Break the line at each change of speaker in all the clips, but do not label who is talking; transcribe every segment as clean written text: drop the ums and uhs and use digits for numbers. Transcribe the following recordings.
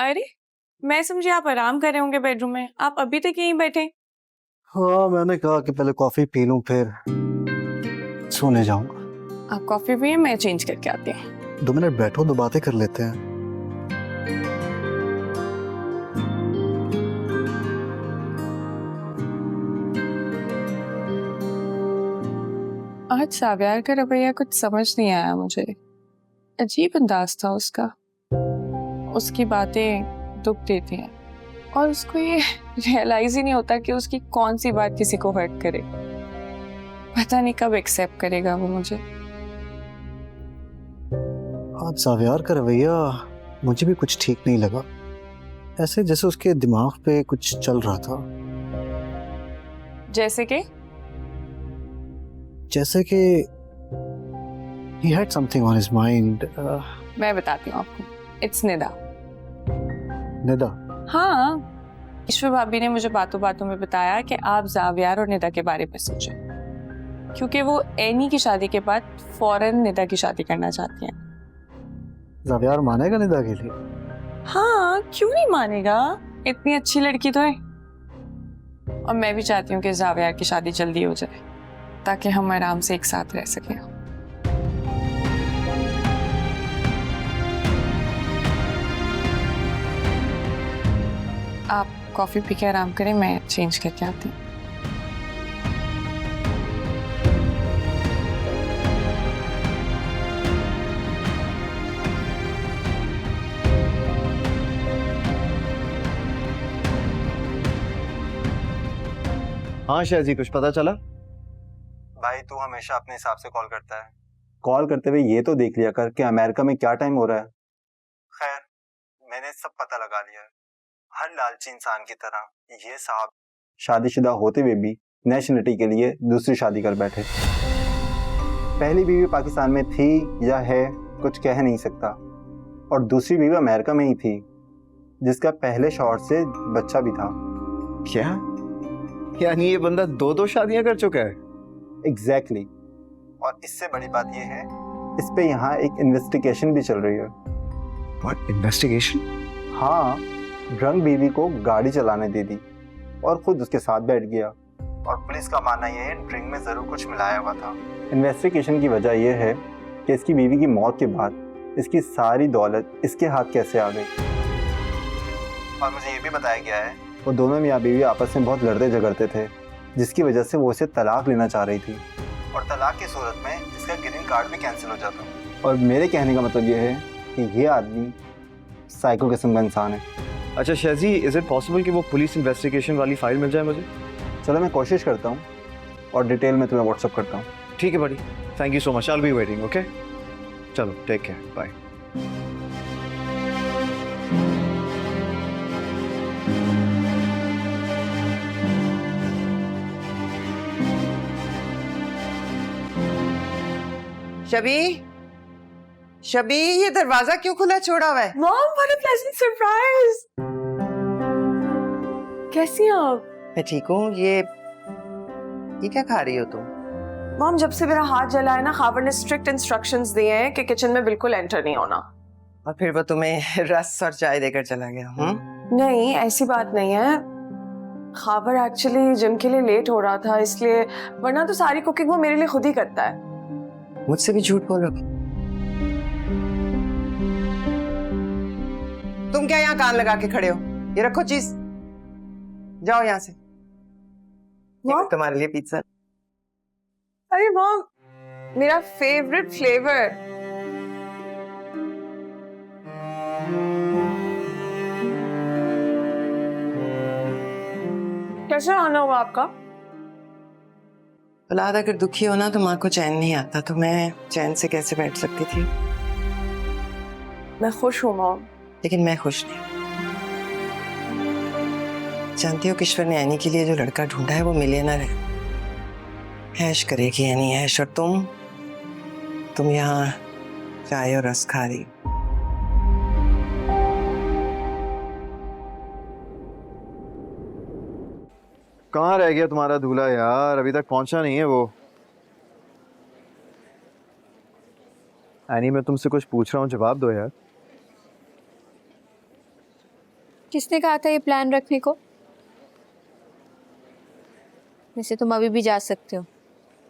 अरे, मैं समझी आप आराम कर रहे होंगे बेडरूम में। आप अभी तक यहीं बैठे?
हाँ, मैंने कहा कि पहले कॉफी पी लूं फिर सोने जाऊंगा।
आप कॉफी पिए, मैं चेंज करके आती हूँ।
2 मिनट बैठो तो बातें कर लेते हैं।
आज साव्यार का रवैया कुछ समझ नहीं आया मुझे। अजीब अंदाज था उसका। उसकी बातें दुख देती हैं और उसको ये रियलाइज ही नहीं होता कि उसकी कौन सी बात किसी को हर्ट करे। पता नहीं कब एक्सेप्ट करेगा वो मुझे।
आज सावियार का रवैया मुझे भी कुछ ठीक नहीं लगा। ऐसे जैसे उसके दिमाग पे कुछ चल रहा था।
जैसे कि
he had something on his mind.
मैं बताती हूँ आपको। इट्स निदा।
निदा?
हाँ, ईश्वर भाभी ने मुझे बातों बातों में बताया कि आप जावियार और निदा के बारे में सोचें, क्योंकि वो एनी की शादी के बाद फौरन निदा की शादी करना चाहती हैं।
जावियार मानेगा निदा के लिए?
हाँ, क्यों नहीं मानेगा? इतनी अच्छी लड़की तो है। और मैं भी चाहती हूँ कि जावियार की शादी जल्दी हो जाए ताकि हम आराम से एक साथ रह सकें। आप कॉफी पी के आराम करें, मैं चेंज करके आती हूँ।
हाँ शाहजी, कुछ पता चला?
भाई तू हमेशा अपने हिसाब से कॉल करता है। कॉल करते हुए ये तो देख लिया कर कि अमेरिका में क्या टाइम हो रहा है। खैर, मैंने सब पता लगा लिया है। हर लालची इंसान की तरह ये साहब शादीशुदा होते हुए भी नेशनलिटी के लिए दूसरी शादी कर बैठे। पहली बीवी पाकिस्तान में थी या है कुछ कह नहीं सकता, और दूसरी बीवी अमेरिका में ही थी जिसका पहले शौहर से बच्चा भी था।
क्या? यानी ये बंदा 2 शादियां कर चुका है?
एग्जैक्टली। और इससे बड़ी बात यह है, इस पे यहाँ एक इन्वेस्टिगेशन भी चल रही है।
What investigation?
हाँ, ड्रंक बीवी को गाड़ी चलाने दे दी और खुद उसके साथ बैठ गया, और पुलिस का मानना यह है ड्रिंक में जरूर कुछ मिलाया हुआ था। इन्वेस्टिगेशन की वजह यह है कि इसकी बीवी की मौत के बाद इसकी सारी दौलत इसके हाथ कैसे आ गई। और मुझे ये भी बताया गया है वो दोनों मियाँ बीवी आपस में बहुत लड़ते झगड़ते थे, जिसकी वजह से वो इसे तलाक लेना चाह रही थी, और तलाक की सूरत में इसका ग्रीन कार्ड भी कैंसिल हो जाता। और मेरे कहने का मतलब ये है कि ये आदमी साइको किस्म का इंसान है।
अच्छा शाहजी, इज इट पॉसिबल कि वो पुलिस इन्वेस्टिगेशन वाली फाइल मिल जाए मुझे?
चलो मैं कोशिश करता हूँ और डिटेल में तुम्हें व्हाट्सअप करता हूँ।
ठीक है बड़ी, thank you so much, I will be waiting. Okay, चलो टेक केयर, बाय।
शबी, ये दरवाजा क्यों खुला छोड़ा हुआ है?
Mom, what a pleasant surprise. कैसी हैं आप?
मैं ठीक हूँ। ये क्या खा रही हो तुम?
मॉम, जब से मेरा हाथ जला है ना, खावर ने स्ट्रिक्ट इंस्ट्रक्शंस दिए हैं कि किचन में बिल्कुल एंटर नहीं होना।
और फिर वो तुम्हें रस और चाय देकर चला गया?
नहीं, ऐसी बात नहीं है। खावर एक्चुअली जिम के लिए लेट हो रहा था इसलिए, वरना तो सारी कुकिंग वो मेरे लिए खुद ही करता है।
मुझसे भी झूठ बोलोगे? तुम क्या यहाँ कान लगा के खड़े हो? ये रखो चीज, जाओ यहाँ से। ये तुम्हारे लिए पिज्जा।
अरे मॉम, मेरा फेवरेट फ्लेवर। कैसे आना हुआ आपका?
औलाद अगर दुखी हो ना तो माँ को चैन नहीं आता, तो मैं चैन से कैसे बैठ सकती थी?
मैं खुश हूँ मॉम।
लेकिन मैं खुश नहीं। जानती हो, ईश्वर ने ऐनी के लिए जो लड़का ढूंढा है वो मिलियनर है। ऐश करेगी ऐनी ऐश, और तुम यहाँ चाय और रस खा रही।
कहाँ रह गया तुम्हारा दूल्हा यार? अभी तक पहुंचा नहीं है वो। एनी, मैं तुमसे कुछ पूछ रहा हूँ, जवाब दो यार।
किसने कहा था ये प्लान रखने को? वैसे तुम अभी भी जा सकते हो,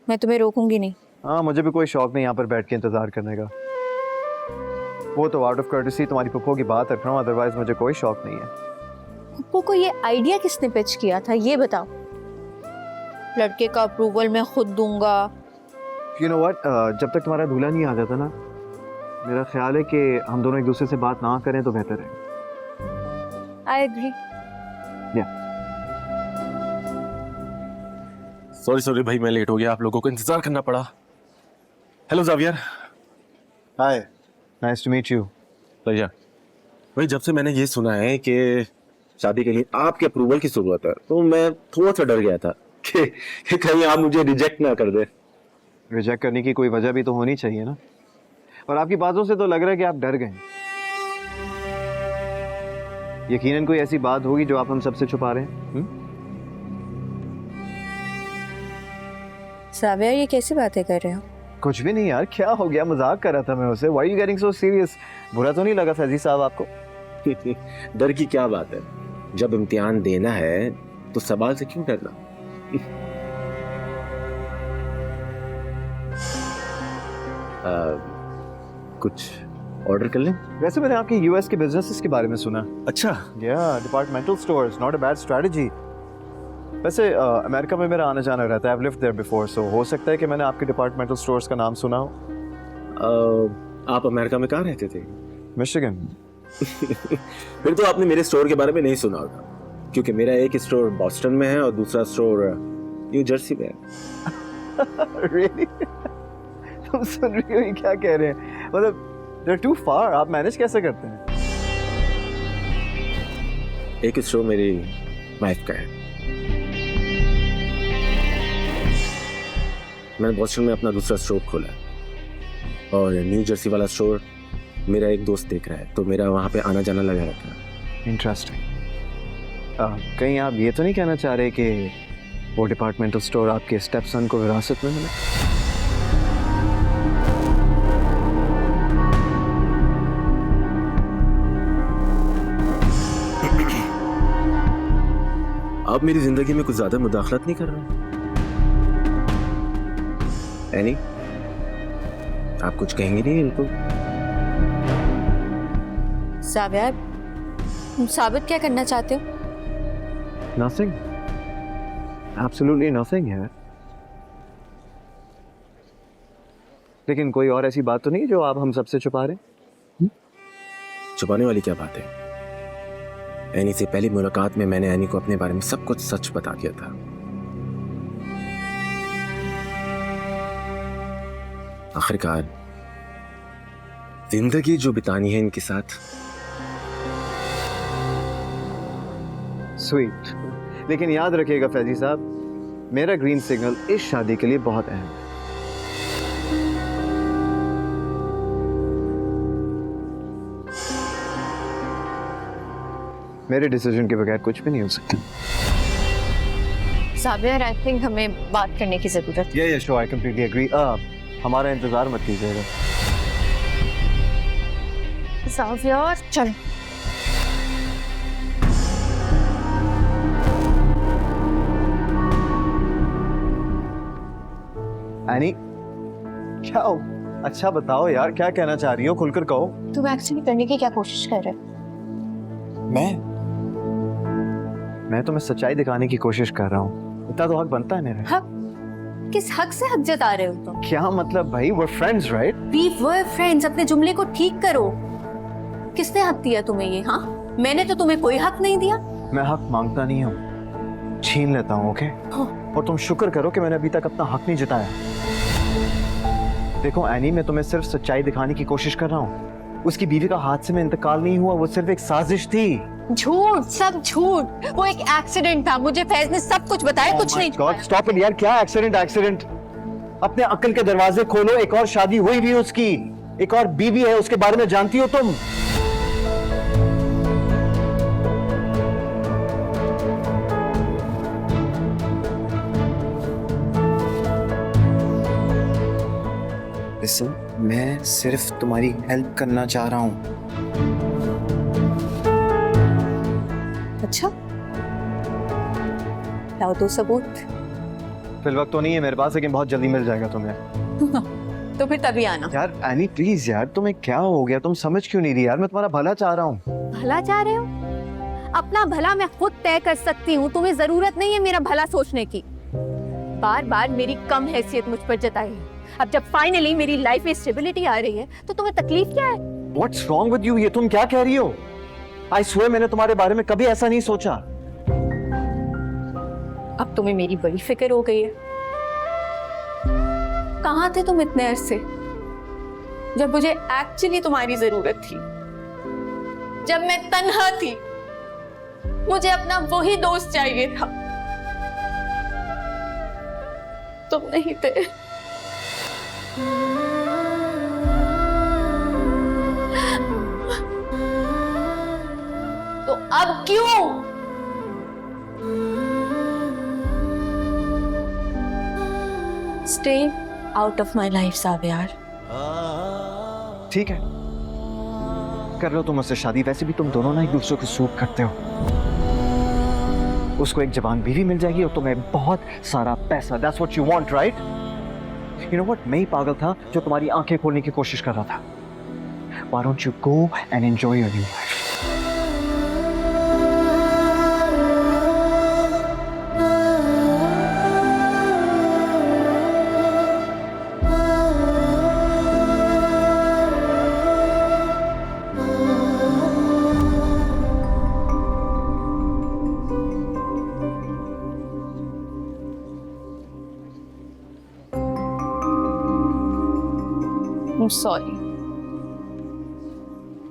मैं तुम्हें रोकूंगी नहीं।
हाँ, मुझे भी कोई शौक नहीं यहाँ पर बैठ के इंतजार करने का। वो तो आउट ऑफ कर्टेसी तुम्हारी पप्पो की बात रख रहा हूँ, अदरवाइज मुझे कोई शौक नहीं है।
पप्पू को ये आइडिया किसने पिच किया था, ये बताओ। लड़के का अप्रूवल मैं खुद दूंगा।
यू नो व्हाट, जब तक तुम्हारा दूल्हा नहीं आ जाता ना, मेरा ख्याल है कि हम दोनों एक दूसरे से बात ना करें तो बेहतर है।
I agree.
सॉरी भाई, मैं लेट हो गया, आप लोगों को इंतजार करना पड़ा। Hello Javier.
Hi, nice to meet you.
भैया भाई, जब से मैंने ये सुना है कि शादी के लिए आपके अप्रूवल की जरूरत है, तो मैं थोड़ा सा डर गया था कि कहीं आप मुझे रिजेक्ट ना कर दे।
रिजेक्ट करने की कोई वजह भी तो होनी चाहिए ना, और आपकी बातों से तो लग रहा है कि आप डर गए। यकीनन कोई ऐसी बात होगी जो आप हम सबसे छुपा रहे हैं।
साविया, ये कैसी बातें कर रहे हो?
कुछ भी नहीं यार, क्या हो गया, मजाक कर रहा था मैं उसे। Why you getting so serious? बुरा तो नहीं लगा फैजी साहब आपको?
डर की क्या बात है, जब इम्तिहान देना है तो सवाल से क्यों डरना। कुछ ऑर्डर कर लें?
वैसे मैंने आपके यूएस के बिजनेसेस के बारे में सुना।
अच्छा।
या departmental stores, not a bad strategy. वैसे अमेरिका में मेरा आना जाना रहता है, आई लिव्ड देयर बिफोर, सो हो सकता है कि मैंने आपके डिपार्टमेंटल स्टोर्स का नाम सुना हो।
आप अमेरिका में कहाँ रहते थे?
मिशिगन।
फिर तो आपने मेरे स्टोर के बारे में नहीं सुना होगा, क्योंकि मेरा एक स्टोर बॉस्टन में है और दूसरा स्टोर न्यू जर्सी में है।
Really? तुम सुन रही हो ये क्या कह रहे हैं? मतलब they're too far, आप मैनेज कैसे करते हैं?
एक स्टोर मेरी वाइफ का है, मैंने बॉस्टन में अपना दूसरा स्टोर खोला है, और न्यू जर्सी वाला स्टोर मेरा एक दोस्त देख रहा है, तो मेरा वहाँ पे आना जाना लगा रहता है।
इंटरेस्टिंग। कहीं आप ये तो नहीं कहना चाह रहे कि वो डिपार्टमेंटल स्टोर आपके स्टेपसन को विरासत में मिला?
आप मेरी जिंदगी में कुछ ज्यादा मुदाखलत नहीं कर रहे? एनी, आप कुछ कहेंगे नहीं इनको?
साविया, तुम साबित क्या करना चाहते हो?
Nothing. Absolutely nothing है। लेकिन कोई और ऐसी बात तो नहीं जो आप हम सबसे छुपा रहे हैं?
छुपाने वाली क्या बात है? एनी से पहली मुलाकात में मैंने एनी को अपने बारे में सब कुछ सच बता दिया था। आखिरकार जिंदगी जो बितानी है इनके साथ।
स्वीट। लेकिन याद रखिएगा फैजी साहब, मेरा ग्रीन सिग्नल इस शादी के लिए बहुत अहम है। मेरे डिसीजन के बगैर कुछ भी नहीं हो सकता।
साविया, आई थिंक हमें बात करने की जरूरत है।
ये शो, आई कंप्लीटली एग्री। हमारा इंतजार मत कीजिएगा।
साविया, चल।
एनी, क्या हो? अच्छा बताओ यार, क्या कहना चाह रही हो? खुलकर कहो।
तुम एक्चुअली करने की क्या कोशिश कर रहे हो?
मैं तुम्हें सच्चाई दिखाने की कोशिश कर रहा हूँ। इतना तो हक बनता है मेरा।
हक? किस हक से हक जता रहे हो तुम?
क्या मतलब भाई? we're friends, right?
We were friends। अपने जुमले को ठीक करो। किसने हक दिया तुम्हें ये? हाँ, मैंने तो तुम्हें कोई हक नहीं दिया।
मैं हक मांगता नहीं हूँ, छीन लेता हूँ। ओके? और तुम शुक्र करो कि मैंने अभी तक अपना हक नहीं जताया। देखो एनी, मैं तुम्हें सिर्फ सच्चाई दिखाने की कोशिश कर रहा हूँ। उसकी बीवी का हादसे में इंतकाल नहीं हुआ, वो सिर्फ एक साजिश थी।
झूठ, सब झूठ। वो एक एक्सीडेंट था। मुझे फैज ने सब कुछ बताया, कुछ नहीं
गॉड, स्टॉप इट यार। क्या एक्सीडेंट? अपने अक्ल के दरवाजे खोलो। एक और शादी हुई भी है उसकी, एक और बीवी है, उसके बारे में जानती हो तुम? लिसन, मैं सिर्फ तुम्हारी हेल्प करना चाह रहा हूं।
अच्छा, लाओ तो सबूत।
फिल वक्त तो नहीं है मेरे पास, लेकिन बहुत जल्दी मिल जाएगा तुम्हें।
तो फिर तभी आना।
यार एनी प्लीज यार, तुम्हें क्या हो गया? तुम समझ क्यों नहीं रही यार? मैं तुम्हारा भला चाह रहा हूँ।
भला चाह रहे हो? अपना भला मैं खुद तय कर सकती हूँ, तुम्हें जरूरत नहीं है मेरा भला सोचने की। बार बार मेरी कम हैसियत मुझ पर जताई है। अब जब फाइनली मेरी लाइफ में स्टेबिलिटी आ रही है तो तुम्हें तकलीफ क्या है?
What's wrong with you? ये तुम क्या कह रही हो? I swear मैंने तुम्हारे बारे में कभी ऐसा नहीं सोचा।
अब तुम्हें मेरी बड़ी फिक्र हो गई है। कहाँ थे तुम इतने अरसे जब मुझे एक्चुअली तुम्हारी जरूरत थी, जब मैं तन्हा थी, मुझे अपना वही दोस्त चाहिए था, तुम नहीं थे। तो अब क्यों? Stay out of my life, सावियार।
ठीक है, कर लो तुम मुझसे शादी। वैसे भी तुम दोनों ना एक दूसरे को सूट करते हो। उसको एक जवान बीवी मिल जाएगी और तुम्हें बहुत सारा पैसा। That's what you want, right? You know what? मैं ही पागल था जो तुम्हारी आंखें खोलने की कोशिश कर रहा था। Why don't you go and enjoy your new life?
I'm sorry,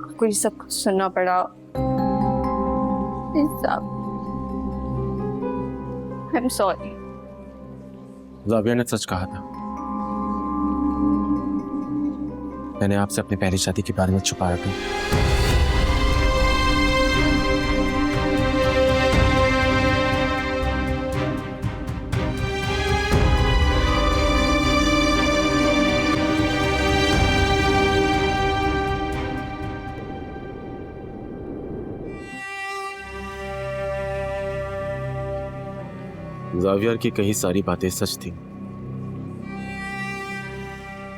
आपको ये सब कुछ सुनना पड़ा। I'm sorry।
जाविया ने सच कहा था। मैंने आपसे अपनी पहली शादी के बारे में छुपाया था। जावियर की कही सारी बातें सच थी,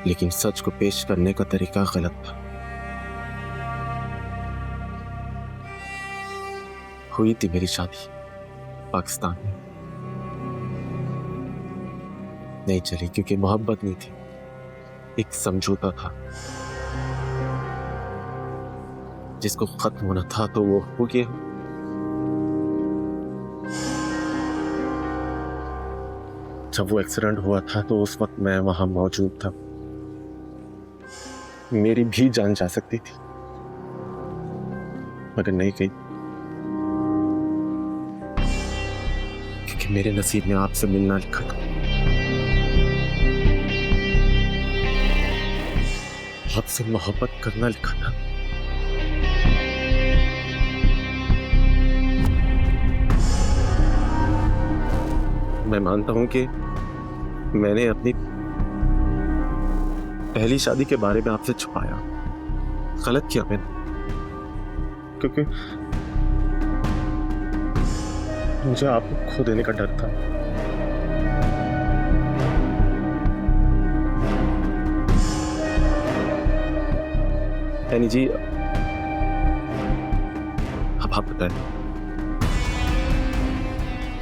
लेकिन सच को पेश करने का तरीका गलत था। हुई थी मेरी शादी पाकिस्तान में, नहीं चली क्योंकि मोहब्बत नहीं थी, एक समझौता था जिसको खत्म होना था तो वो हो गया। जब वो एक्सीडेंट हुआ था तो उस वक्त मैं वहां मौजूद था। मेरी भी जान जा सकती थी मगर नहीं गई, क्योंकि मेरे नसीब में आपसे मिलना लिखा था, आपसे मोहब्बत करना लिखा था। मैं मानता हूं कि मैंने अपनी पहली शादी के बारे में आपसे छुपाया, गलत किया मैंने, क्योंकि मुझे आपको खो देने का डर था। एनी जी, अब आप बताएं,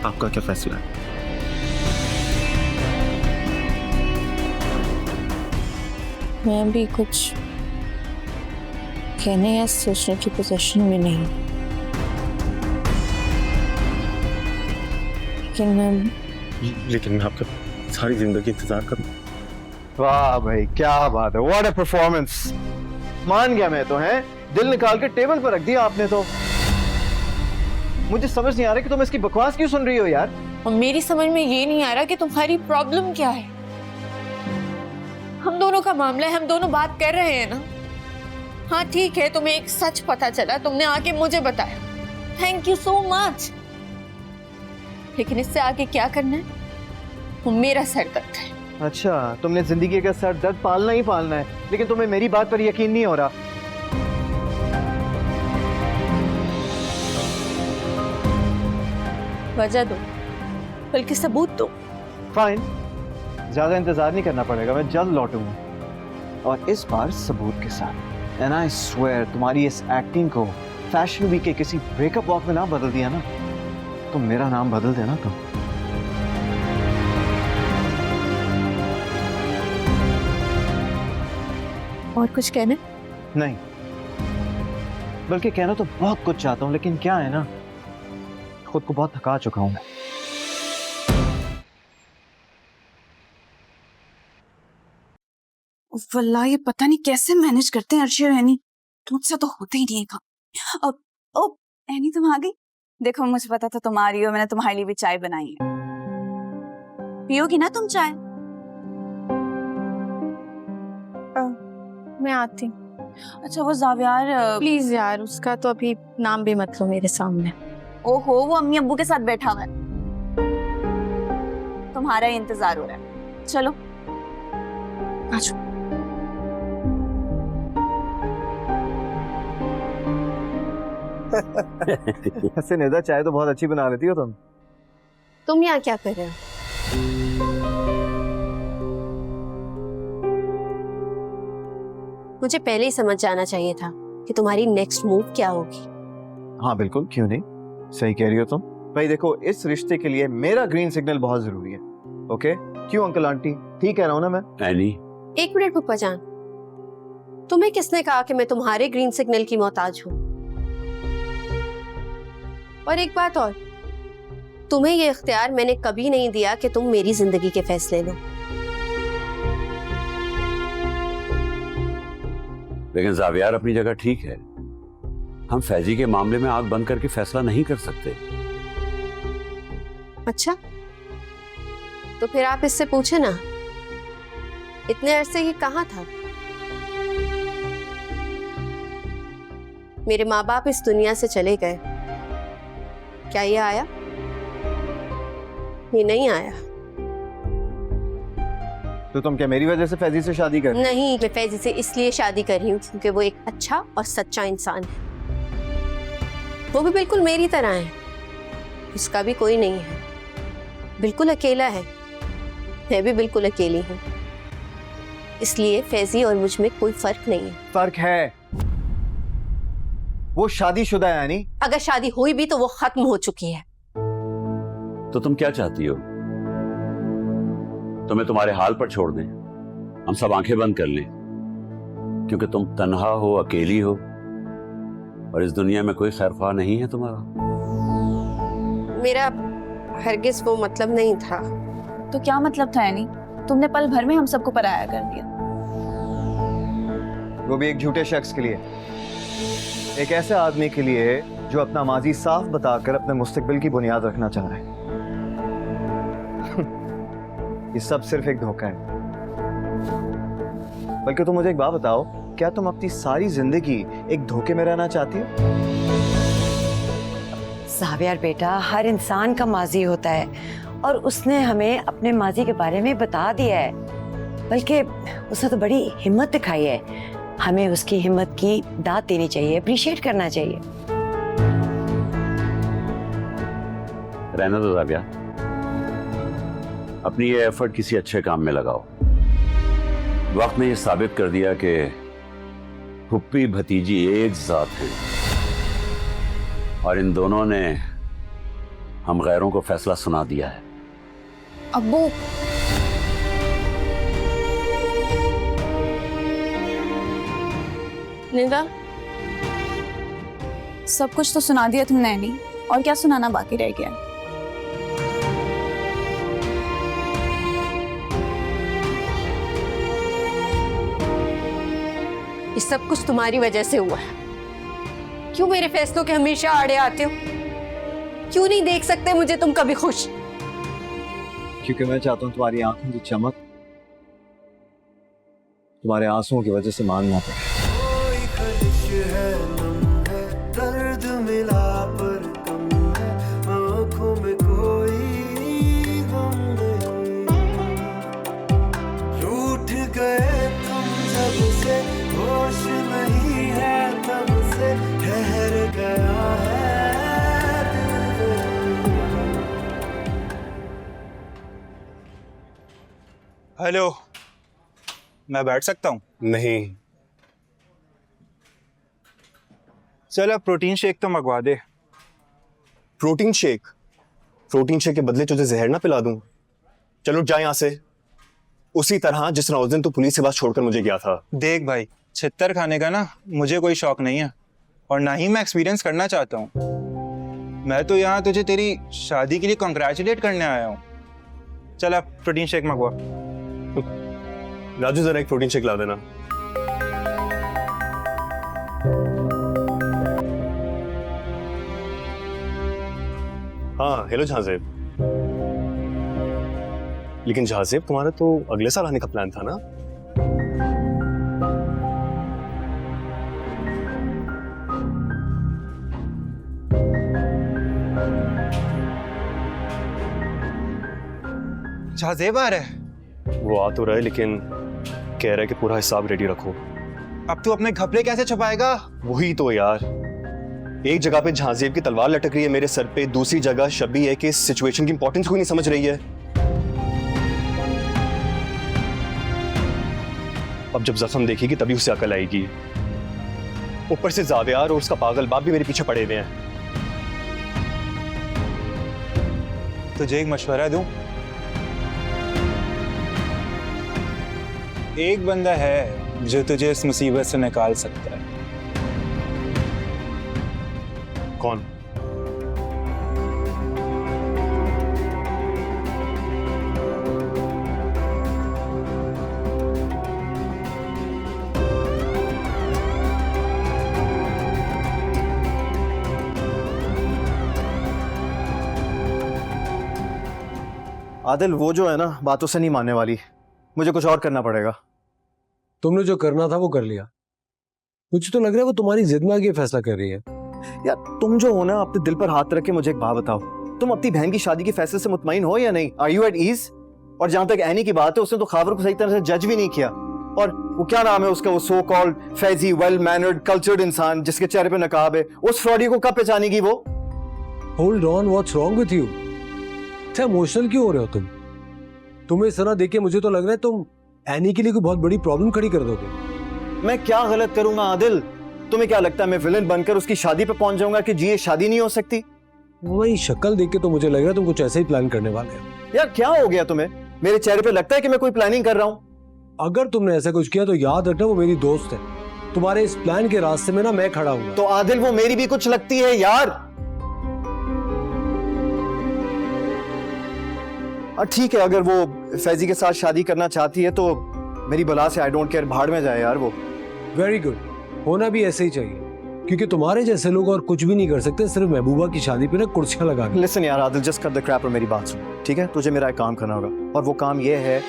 आपका क्या फैसला है?
मैं भी कुछ कहने या सोचने की पोजीशन में नहीं,
लेकिन मैं आपका सारी जिंदगी इंतजार करूं।
वाह भाई, क्या बात है! What a performance! मान गया मैं तो, हैं? दिल निकाल के टेबल पर रख दिया आपने तो। मुझे समझ नहीं आ रहा कि तुम इसकी बकवास क्यों सुन रही हो यार।
और मेरी समझ में ये नहीं आ रहा कि तुम्हारी प्रॉब्लम क्या है। हम दोनों का मामला है, हम दोनों बात कर रहे हैं ना। हाँ ठीक है, तुम्हें एक सच पता चला, तुमने आके मुझे बताया, थैंक यू सो मच। लेकिन इससे आगे क्या करना है वो मेरा सर दर्द है।
अच्छा, तुमने जिंदगी का सर दर्द पालना ही पालना है, लेकिन तुम्हें मेरी बात पर यकीन नहीं हो रहा।
वजह दो, बल्कि सबूत दो।
फाइन, ज्यादा इंतजार नहीं करना पड़ेगा, मैं जल्द लौटूंगा, और इस बार सबूत के साथ। एंड आई स्वेयर तुम्हारी इस एक्टिंग को फैशन वीक के किसी ब्रेकअप वॉक में ना बदल दिया ना, तो मेरा नाम बदल देना तुम।
और कुछ कहना?
नहीं, बल्कि कहना तो बहुत कुछ चाहता हूँ, लेकिन क्या है ना, खुद को बहुत थका चुका हूं मैं।
वल्लाह ये पता नहीं कैसे मैनेज करते हैं अर्शी और एनी, तुमसे तो होता ही नहीं है काम। अब ओ एनी तुम आ गई? देखो मुझे पता था तुम आ रही हो, मैंने तुम्हारे लिए भी चाय बनाई है, पियोगी ना तुम चाय?
मैं आती।
अच्छा वो जावियार
प्लीज यार, उसका तो अभी नाम भी मत लो मेरे सामने।
ओहो वो अम्मी अब्बू के साथ बैठा हुआ है, तुम्हारा ही इंतजार हो रहा है। चलो आज
ऐसे निदा, चाय तो बहुत अच्छी बना लेती हो तुम।
तुम यहाँ क्या कर रहे हो? मुझे पहले ही समझ जाना चाहिए था कि तुम्हारी नेक्स्ट मूव क्या होगी।
हाँ बिल्कुल, क्यों नहीं, सही कह रही हो तुम। भाई देखो, इस रिश्ते के लिए मेरा ग्रीन सिग्नल बहुत जरूरी है। ओके, क्यों अंकल आंटी, ठीक कह रहा हूँ ना मैं?
एनी,
एक मिनट पप्पा जान, तुम्हें किसने कहा कि मैं तुम्हारे ग्रीन सिग्नल की मोहताज हूँ? और एक बात और, तुम्हें ये इख्तियार मैंने कभी नहीं दिया कि तुम मेरी जिंदगी के फैसले लो।
लेकिन जावियार अपनी जगह ठीक है, हम फैजी के मामले में आंख बंद करके फैसला नहीं कर सकते।
अच्छा, तो फिर आप इससे पूछे ना, इतने अरसे ये कहाँ था? मेरे माँ बाप इस दुनिया से चले गए, क्या ये आया? ये नहीं आया।
तो तुम क्या मेरी वजह से फैजी से शादी कर?
नहीं, मैं फैजी से इसलिए शादी कर रही हूँ क्योंकि वो एक अच्छा और सच्चा इंसान है। वो भी बिल्कुल मेरी तरह है, उसका भी कोई नहीं है, बिल्कुल अकेला है, मैं भी बिल्कुल अकेली हूँ। इसलिए फैजी और मुझ में कोई फर्क नहीं है।
फर्क है, वो शादीशुदा है यानी।
अगर शादी हुई भी तो वो खत्म हो चुकी है।
तो तुम क्या चाहती हो? तुम्हें तुम्हारे हाल पर छोड़ दें, हम सब आंखें बंद कर लें क्योंकि तुम तन्हा हो, अकेली हो और इस दुनिया में कोई खैरख्वाह नहीं है तुम्हारा?
मेरा हरगिज वो मतलब नहीं था।
तो क्या मतलब था एनी? तुमने पल भर में हम सबको पराया कर दिया,
वो भी एक झूठे शख्स के लिए, एक ऐसे आदमी के लिए जो अपना माजी साफ बताकर अपने मुस्तकबिल की बुनियाद रखना चाह रहा है। ये सब सिर्फ एक धोखा है। बल्कि तुम मुझे एक बात बताओ, क्या तुम अपनी सारी जिंदगी एक धोखे में रहना चाहती हो?
जावियार बेटा, हर इंसान का माजी होता है और उसने हमें अपने माजी के बारे में बता दिया है, बल्कि उसने तो बड़ी हिम्मत दिखाई है। हमें उसकी हिम्मत की दाद देनी चाहिए, अप्रिशिएट करना चाहिए।
रहना दो जावियार, अपनी ये एफर्ट किसी अच्छे काम में लगाओ। वक्त ने ये साबित कर दिया कि फुप्पी भतीजी एक जात है और इन दोनों ने हम गैरों को फैसला सुना दिया है।
अब्बू
निदा,
सब कुछ तो सुना दिया तुमने एनी, और क्या सुनाना बाकी रह गया?
ये सब कुछ तुम्हारी वजह से हुआ है। क्यों मेरे फैसलों के हमेशा आड़े आते हो? क्यों नहीं देख सकते मुझे तुम कभी खुश?
क्योंकि मैं चाहता हूं तुम्हारी आंखों की चमक तुम्हारे आंसुओं की वजह से मानना पड़े।
दर्द मिला पर कम है, आंखों में कोई गम नहीं। रूठ गए तुम जब से, होश नहीं है तब से, ठहर गया है दिल।
हेलो, मैं बैठ सकता हूँ?
नहीं।
चल अब प्रोटीन शेक तो मंगवा दे।
Protein shake? प्रोटीन शेक के बदले तुझे जहर ना पिला दूं? चलो जा यहाँ से, उसी तरह जिस तरह उस दिन तू पुलिस के पास छोड़कर मुझे गया था।
देख भाई, छित्तर खाने का ना मुझे कोई शौक नहीं है और ना ही मैं एक्सपीरियंस करना चाहता हूँ। मैं तो यहाँ तुझे तेरी शादी के लिए कॉन्ग्रेचुलेट करने आया हूँ। चल अब प्रोटीन शेक मंगवा।
राजू जरा एक प्रोटीन शेक ला देना। हाँ हेलो जहाजेब। लेकिन जहाजेब तुम्हारा तो अगले साल आने का प्लान था ना?
जहाजेब आ रहा है?
वो आ तो रहा है लेकिन कह रहा है कि पूरा हिसाब रेडी रखो।
अब तू अपने घपले कैसे छुपाएगा?
वही तो यार, एक जगह पे जहाजेब की तलवार लटक रही है मेरे सर पे, दूसरी जगह शबी है कि इस सिचुएशन की इंपॉर्टेंस कोई नहीं समझ रही है। अब जब जख्म देखेगी तभी उसे अकल आएगी। ऊपर से जावेयार और उसका पागल बाप भी मेरे पीछे पड़े हुए हैं।
तुझे एक मशवरा दूं? एक बंदा है जो तुझे इस मुसीबत से निकाल सकता है।
कौन?
आदिल, वो जो है ना बातों से नहीं मानने वाली, मुझे कुछ और करना पड़ेगा।
तुमने जो करना था वो कर लिया। मुझे तो लग रहा है वो तुम्हारी जिद में आके फैसला कर रही है।
यार तुम जो हो ना, अपने दिल पर हाथ रख के मुझे एक बात बताओ, तुम अपनी बहन की शादी के फैसले से मुतमईन हो या नहीं? Are you at ease? और जहां तक एनी की बात है, उसने तो खावर को सही तरह से जज भी नहीं किया। और वो क्या नाम है उसका, वो so called Faizi well mannered cultured इंसान जिसके चेहरे पे नकाब है, उस फ्रॉडी को कब पहचानेगी वो?
Hold on, what's wrong with you? इतना इमोशनल क्यों हो रहे हो तुम? तुम्हें इस तरह देख के मुझे तो लग रहा है तुम एनी के लिए कोई बहुत बड़ी प्रॉब्लम खड़ी कर दोगे।
मैं क्या गलत करूंगा आदिल? तुम्हें क्या लगता है मैं विलन बनकर उसकी शादी पे पहुंच जाऊंगा कि जी ये शादी नहीं हो सकती?
वही शक्ल देख के तो मुझे लग रहा है तुम कुछ ऐसे ही प्लान करने वाले हो।
यार क्या हो गया तुम्हें? मेरे चेहरे पे लगता है कि मैं कोई प्लानिंग कर रहा हूं।
अगर तुमने ऐसा कुछ किया तो याद रखना वो मेरी दोस्त है। तुम्हारे इस प्लान के रास्ते में ना मैं खड़ा हूं।
तो आदिल वो मेरी भी कुछ लगती है यार। ठीक है, अगर वो फैजी के साथ शादी करना चाहती है तो मेरी बला से आई डोंट केयर, भाड़ में जाए यार वो।
वेरी गुड, होना भी ऐसे ही चाहिए क्योंकि तुम्हारे जैसे लोग और कुछ भी नहीं कर सकते, सिर्फ महबूबा की शादी पे ना कुर्सियां लगा के।
लिसन यार Adil, just cut the crap और मेरी बात सुन, ठीक है? तुझे मेरा एक काम करना होगा और वो काम ये है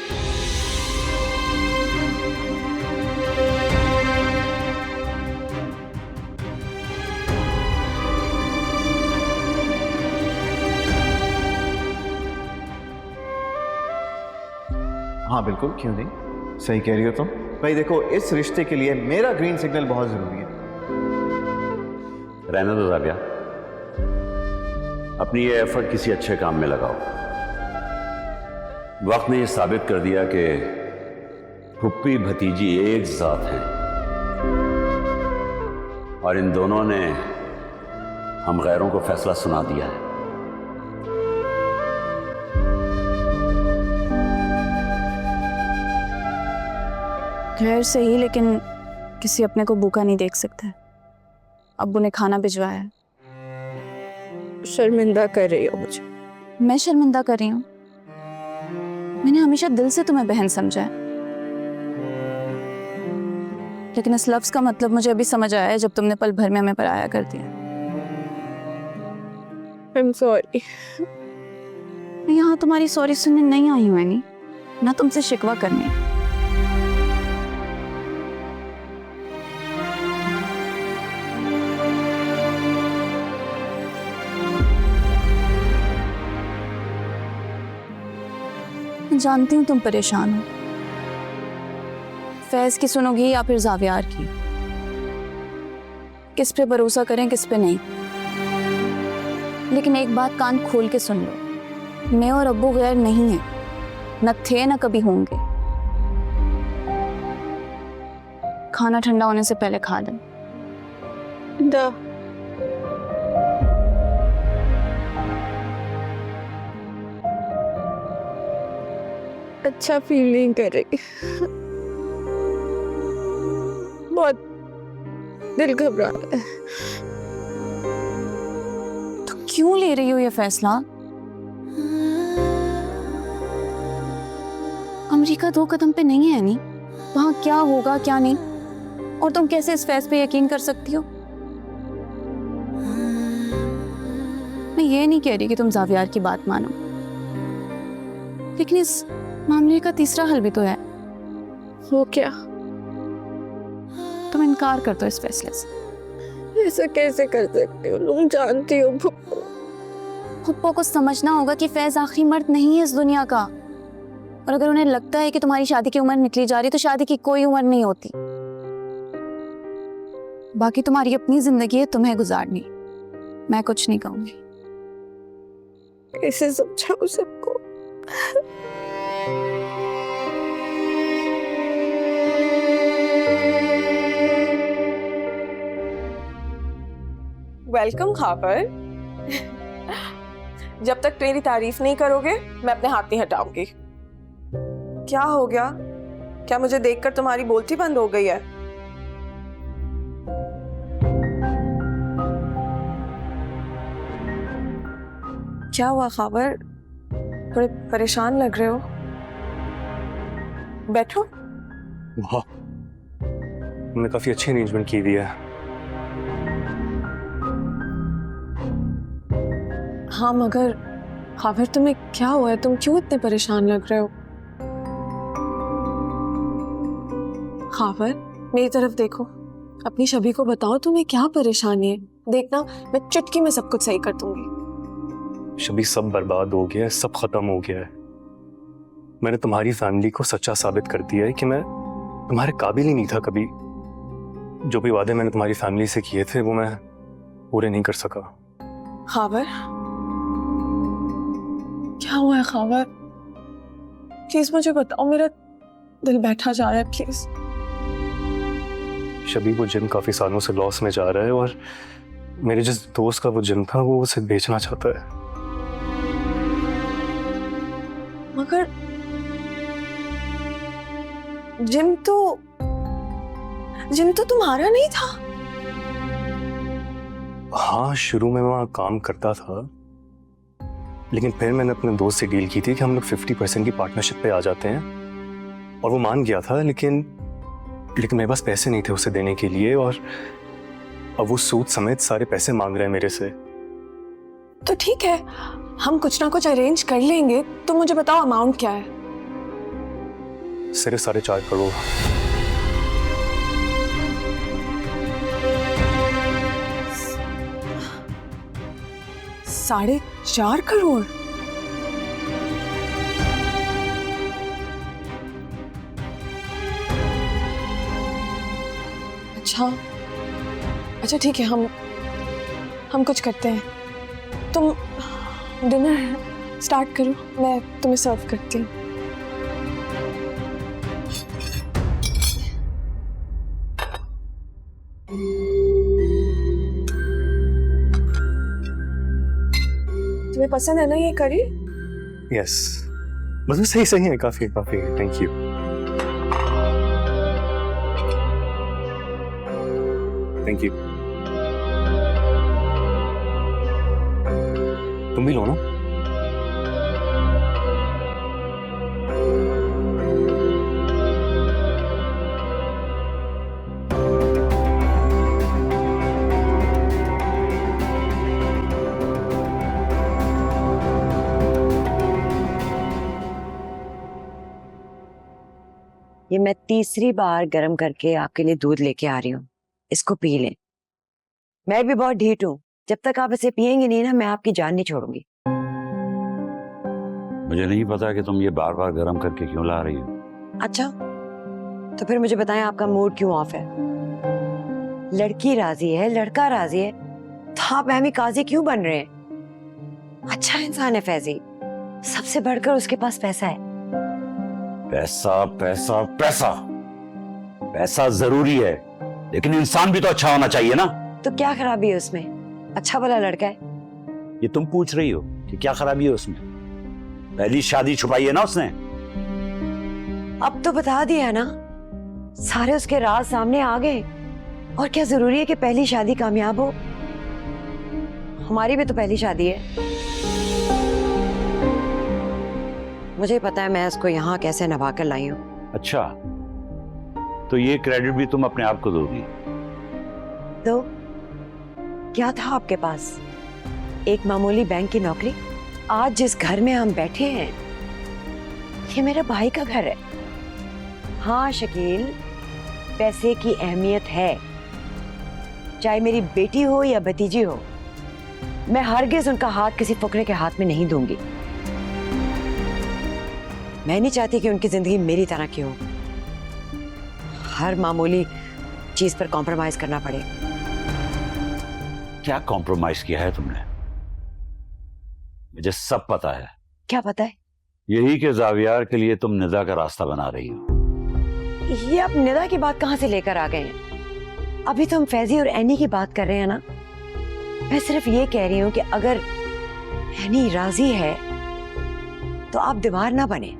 हाँ बिल्कुल, क्यों नहीं, सही कह रही हो तुम। भाई देखो, इस रिश्ते के लिए मेरा ग्रीन सिग्नल बहुत जरूरी है।
रहने दो जाविया, अपनी ये एफर्ट किसी अच्छे काम में लगाओ। वक्त ने ये साबित कर दिया कि फुप्पी भतीजी एक जात हैं और इन दोनों ने हम गैरों को फैसला सुना दिया है।
खैर सही, लेकिन किसी अपने को भूखा नहीं देख सकता। अब्बू ने खाना भिजवाया है।
शर्मिंदा कर रही हो मुझे।
मैं शर्मिंदा कर रही हूँ? मैंने हमेशा दिल से तुम्हें बहन समझा है, लेकिन इस लफ्ज का मतलब मुझे अभी समझ आया है जब तुमने पल भर में हमें पराया कर दिया।
I'm sorry।
मैं यहाँ तुम्हारी सॉरी सुनने नहीं आई हूँ एनी, ना तुमसे शिकवा करने। जानती हूँ तुम परेशान हो, फैज की सुनोगी या फिर जावियार की, किस पे भरोसा करें किस पे नहीं। लेकिन एक बात कान खोल के सुन लो, मैं और अब्बू गैर नहीं है, न थे न कभी होंगे। खाना ठंडा होने से पहले खा लें।
अच्छा फील नहीं कर रही, बहुत दिल घबरा रहा है।
तो क्यों ले रही हो ये फैसला? अमेरिका 2 कदम पे नहीं है, नहीं वहां क्या होगा क्या नहीं, और तुम कैसे इस फैसले पे यकीन कर सकती हो? मैं ये नहीं कह रही कि तुम जावियार की बात मानो, लेकिन इस मामले का तीसरा हल भी तो है।
वो क्या?
तुम इनकार कर दो इस फैसले से।
ऐसा कैसे कर सकती हो? तुम जानती हो
फुप्पो को समझना होगा कि फैज आखिरी मर्द नहीं है इस दुनिया का, और अगर उन्हें लगता है कि तुम्हारी शादी की उम्र निकली जा रही तो शादी की कोई उम्र नहीं होती। बाकी तुम्हारी अपनी जिंदगी है, तुम्हें गुजारनी, मैं कुछ नहीं कहूंगी।
कैसे समझाऊं सबको?
वेलकम खाबर। जब तक मेरी तारीफ नहीं करोगे मैं अपने हाथ नहीं हटाऊंगी। क्या हो गया? क्या मुझे देखकर तुम्हारी बोलती बंद हो गई है? क्या हुआ खाबर? थोड़े परेशान लग रहे हो। बैठो।
वाह, तुमने काफी अच्छी अरेंजमेंट की हुई है।
हाँ मगर खाबर तुम्हें क्या हुआ है? तुम क्यों इतने परेशान लग रहे हो? खाबर मेरी तरफ देखो, अपनी शबी को बताओ तुम्हें क्या परेशानी है। देखना मैं चुटकी में सब कुछ सही कर दूंगी।
शबी, सब बर्बाद हो गया है, सब खत्म हो गया है। मैंने तुम्हारी फैमिली को सच्चा साबित कर दिया है कि मैं तुम्हारे काबिल ही नहीं था कभी। जो भी वादे मैंने तुम्हारी फैमिली से किए थे वो मैं पूरे नहीं कर सका।
खाबर क्या हुआ है? खाबर प्लीज मुझे बताओ, मेरा दिल बैठा जा रहा है प्लीज।
शबी, वो जिम काफी सालों से लॉस में जा रहा है और मेरे जिस दोस्त का वो जिम था वो उसे बेचना चाहता है।
मगर जिम तो तुम्हारा नहीं था।
हाँ, शुरू में वहाँ काम करता था, लेकिन फिर मैंने अपने दोस्त से डील की थी कि हम लोग 50% की पार्टनरशिप पे आ जाते हैं, और वो मान गया था। लेकिन मेरे पास पैसे नहीं थे उसे देने के लिए, और अब वो सूद समेत सारे पैसे मांग रहे हैं मेरे से।
तो ठीक है, हम कुछ ना कुछ अरेंज कर लेंगे। तो मुझे बताओ अमाउंट क्या है?
सिर्फ 4.5 करोड़।
साढ़े 4 करोड़? अच्छा ठीक है, हम कुछ करते हैं। तुम डिनर स्टार्ट करो, मैं तुम्हें सर्व करती हूँ। तुम्हें पसंद है ना ये करी?
यस, बस सही है, काफी थैंक यू। Thank you. तुम भी लो ना।
ये मैं तीसरी बार गर्म करके आपके लिए दूध लेके आ रही हूँ, इसको पी लें। मैं भी बहुत ढीठ हूँ, जब तक आप इसे पिएंगे नहीं ना, मैं आपकी जान नहीं छोड़ूंगी।
मुझे नहीं पता कि तुम ये बार बार गर्म करके क्यों ला रही हो।
अच्छा, तो फिर मुझे बताएं आपका मूड क्यों ऑफ है? लड़की राजी है, लड़का राजी है, तो आप अहमी काजी क्यों बन रहे हैं? अच्छा इंसान है फैजी, सबसे बढ़कर उसके पास पैसा है।
पैसा पैसा पैसा, पैसा जरूरी है, लेकिन इंसान भी तो अच्छा होना चाहिए ना।
तो क्या खराबी है उसमें? अच्छा भला लड़का है।
ये तुम पूछ रही हो कि क्या खराबी है उसमें? पहली शादी छुपाई है ना उसने।
अब तो बता दिया ना, सारे उसके राज सामने आ गए। और क्या जरूरी है कि पहली शादी कामयाब हो? हमारी भी तो पहली शादी है। मुझे पता है मैं इसको यहाँ कैसे नभा कर लाई हूँ।
अच्छा, तो ये क्रेडिट भी तुम अपने आप को दोगी?
तो क्या था आपके पास? एक मामूली बैंक की नौकरी। आज जिस घर में हम बैठे हैं, ये मेरे भाई का घर है। हाँ शकील, पैसे की अहमियत है, चाहे मेरी बेटी हो या भतीजी हो। मैं हरगिज उनका हाथ किसी फुकरे के हाथ में नहीं दूंगी। मैं नहीं चाहती कि उनकी जिंदगी मेरी तरह की हो, हर मामूली चीज पर कॉम्प्रोमाइज करना पड़े।
क्या कॉम्प्रोमाइज किया है तुमने? मुझे सब पता है।
क्या पता है?
यही कि जावियार के लिए तुम निदा का रास्ता बना रही हो।
ये आप निदा की बात कहां से लेकर आ गए हैं? अभी तो हम फैजी और एनी की बात कर रहे हैं ना। मैं सिर्फ ये कह रही हूं कि अगर एनी राजी है तो आप दीवार ना बने।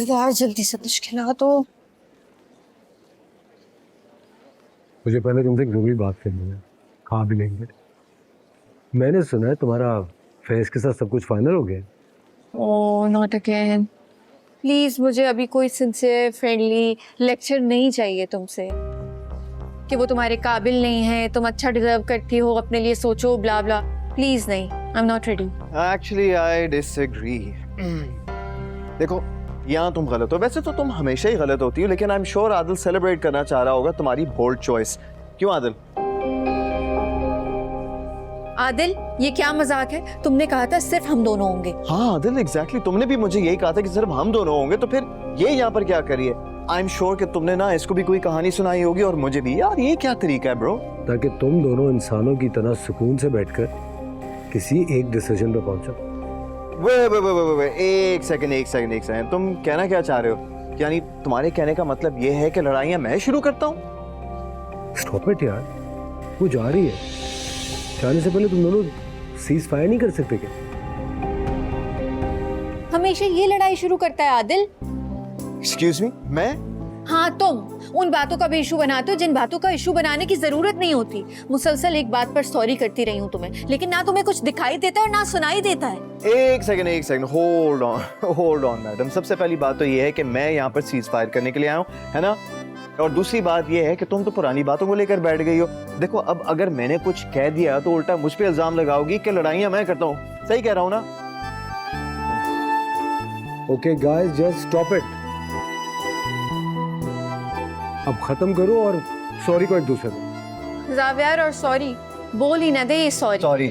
यार जल्दी से कुछ खिला दो।
मुझे पहले तुमसे एक जरूरी बात करनी है। खा भी लेंगे। मैंने सुना है तुम्हारा फैज के साथ सब कुछ फाइनल हो गया।
Oh not again. प्लीज मुझे अभी कोई सिंसियर फ्रेंडली लेक्चर नहीं चाहिए तुमसे कि वो तुम्हारे काबिल नहीं है, तुम अच्छा डिजर्व करती हो, अपने लिए सोचो, ब्ला ब्ला। प्लीज नहीं, I am not ready.
Actually I disagree. देखो, यहाँ तुम गलत हो। वैसे तो तुम हमेशा ही गलत होती हो, लेकिन I am sure Adil celebrate करना चाह रहा होगा तुम्हारी बोल्ड चॉइस। क्यों आदिल?
आदिल, ये क्या मजाक है? तुमने कहा था सिर्फ हम दोनों होंगे।
हाँ आदिल, एग्जैक्टली तुमने भी मुझे यही कहा था कि सिर्फ हम दोनों होंगे, तो फिर ये यहाँ पर क्या करिए? आई एम श्योर कि तुमने ना इसको भी कोई कहानी सुनाई होगी और मुझे भी। यार ये क्या तरीका है ब्रो?
ताकि तुम दोनों इंसानों की तरह सुकून से बैठकर किसी एक डिसीजन पे पहुंचो।
वे एक सेकंड। तुम कहना क्या चाह रहे हो? यानी तुम्हारे कहने का मतलब ये है कि लड़ाइयाँ मैं शुरू करता हूँ?
स्टॉप इट यार, वो जा रही है। जाने से पहले तुम दोनों सीज फायर नहीं कर सकते क्या?
हमेशा ये लड़ाई शुरू करता है आदिल।
एक्सक्यूज मी, मैं?
हाँ तुम उन बातों का भी इशू बनाते हो जिन बातों का इशू बनाने की जरूरत नहीं होती। मुसलसल एक बात पर सॉरी करती रही हूँ तुम्हें, लेकिन ना तुम्हें कुछ दिखाई देता है और ना सुनाई देता है।
एक सेकंड, होल्ड ऑन मैडम। सबसे पहली बात तो ये है कि मैं यहाँ पर सीज फायर करने के लिए आया हूँ, है ना? और दूसरी बात ये है कि तुम तो पुरानी बातों को लेकर बैठ गई हो। देखो, अब अगर मैंने कुछ कह दिया तो उल्टा मुझ पे इल्जाम लगाओगी कि लड़ाइयाँ मैं करता हूँ। सही कह रहा हूँ ना?
Okay guys, just stop it. अब खत्म करो और सॉरी को एक दूसरे को।
जावियार और सॉरी बोल ही ना दे। सॉरी।